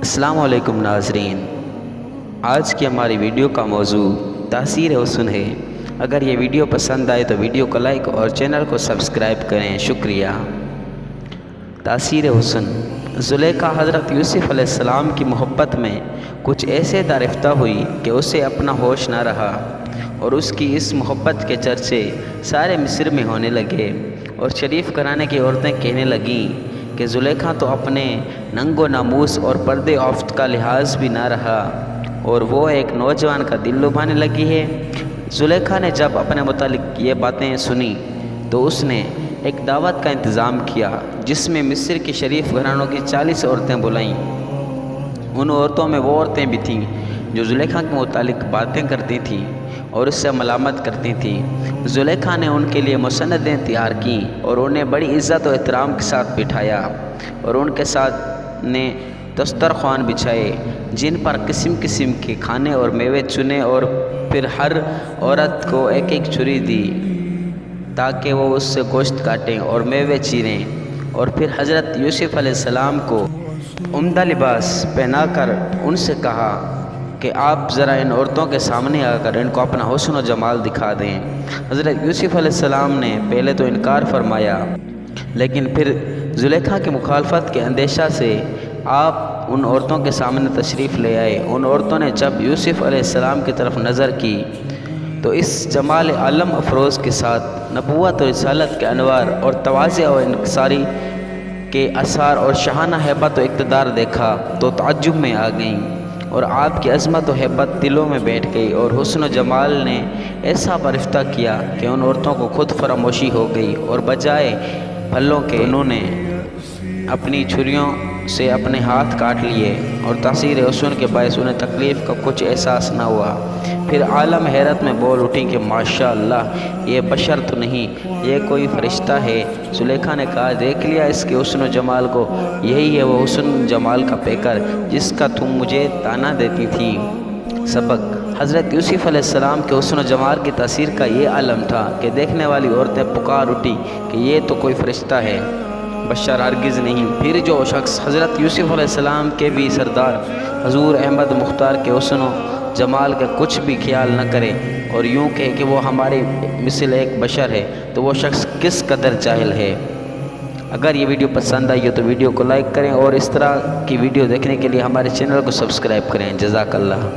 السلام علیکم ناظرین، آج کی ہماری ویڈیو کا موضوع تاثیر حسن ہے۔ اگر یہ ویڈیو پسند آئے تو ویڈیو کو لائک اور چینل کو سبسکرائب کریں، شکریہ۔ تاثیر حسن۔ زلیخا حضرت یوسف علیہ السلام کی محبت میں کچھ ایسے دارفتہ ہوئی کہ اسے اپنا ہوش نہ رہا، اور اس کی اس محبت کے چرچے سارے مصر میں ہونے لگے، اور شریف گھرانے کی عورتیں کہنے لگیں کہ زلیخا تو اپنے ننگ و ناموس اور پردے آفت کا لحاظ بھی نہ رہا، اور وہ ایک نوجوان کا دل لبھانے لگی ہے۔ زلیخا نے جب اپنے متعلق یہ باتیں سنی تو اس نے ایک دعوت کا انتظام کیا، جس میں مصر کی شریف گھرانوں کی 40 عورتیں بلائیں۔ ان عورتوں میں وہ عورتیں بھی تھیں جو زلیخا کے متعلق باتیں کرتی تھیں اور اس سے ملامت کرتی تھیں۔ زلیخا نے ان کے لیے مسندیں تیار کیں اور انہیں بڑی عزت و احترام کے ساتھ بٹھایا، اور ان کے ساتھ نے دسترخوان بچھائے جن پر قسم قسم کے کھانے اور میوے چنے، اور پھر ہر عورت کو ایک ایک چھری دی تاکہ وہ اس سے گوشت کاٹیں اور میوے چیریں، اور پھر حضرت یوسف علیہ السلام کو عمدہ لباس پہنا کر ان سے کہا کہ آپ ذرا ان عورتوں کے سامنے آ کر ان کو اپنا حسن و جمال دکھا دیں۔ حضرت یوسف علیہ السلام نے پہلے تو انکار فرمایا، لیکن پھر زلیخا کی مخالفت کے اندیشہ سے آپ ان عورتوں کے سامنے تشریف لے آئے۔ ان عورتوں نے جب یوسف علیہ السلام کی طرف نظر کی تو اس جمال عالم افروز کے ساتھ نبوت و رسالت کے انوار اور تواضع و انکساری کے اثار اور شاہانہ ہیبت و اقتدار دیکھا تو تعجب میں آ گئیں، اور آپ کی عظمت و ہیبت دلوں میں بیٹھ گئی، اور حسن و جمال نے ایسا برفتہ کیا کہ ان عورتوں کو خود فراموشی ہو گئی، اور بجائے پھلوں کے انہوں نے اپنی چھریوں سے اپنے ہاتھ کاٹ لیے، اور تاثیر حسن کے باعث انہیں تکلیف کا کچھ احساس نہ ہوا۔ پھر عالم حیرت میں بول اٹھی کہ ماشاءاللہ، یہ بشر تو نہیں، یہ کوئی فرشتہ ہے۔ زلیخا نے کہا، دیکھ لیا اس کے حسن و جمال کو، یہی ہے وہ حسن جمال کا پیکر جس کا تم مجھے طعنہ دیتی تھی۔ سبق: حضرت یوسف علیہ السلام کے حسن و جمال کی تاثیر کا یہ عالم تھا کہ دیکھنے والی عورتیں پکار اٹھی کہ یہ تو کوئی فرشتہ ہے، بشر ہرگز نہیں۔ پھر جو شخص حضرت یوسف علیہ السلام کے بھی سردار حضور احمد مختار کے حسن و جمال کا کچھ بھی خیال نہ کرے اور یوں کہے کہ وہ ہمارے مثل ایک بشر ہے، تو وہ شخص کس قدر جاہل ہے۔ اگر یہ ویڈیو پسند آئی ہو تو ویڈیو کو لائک کریں، اور اس طرح کی ویڈیو دیکھنے کے لیے ہمارے چینل کو سبسکرائب کریں۔ جزاک اللہ۔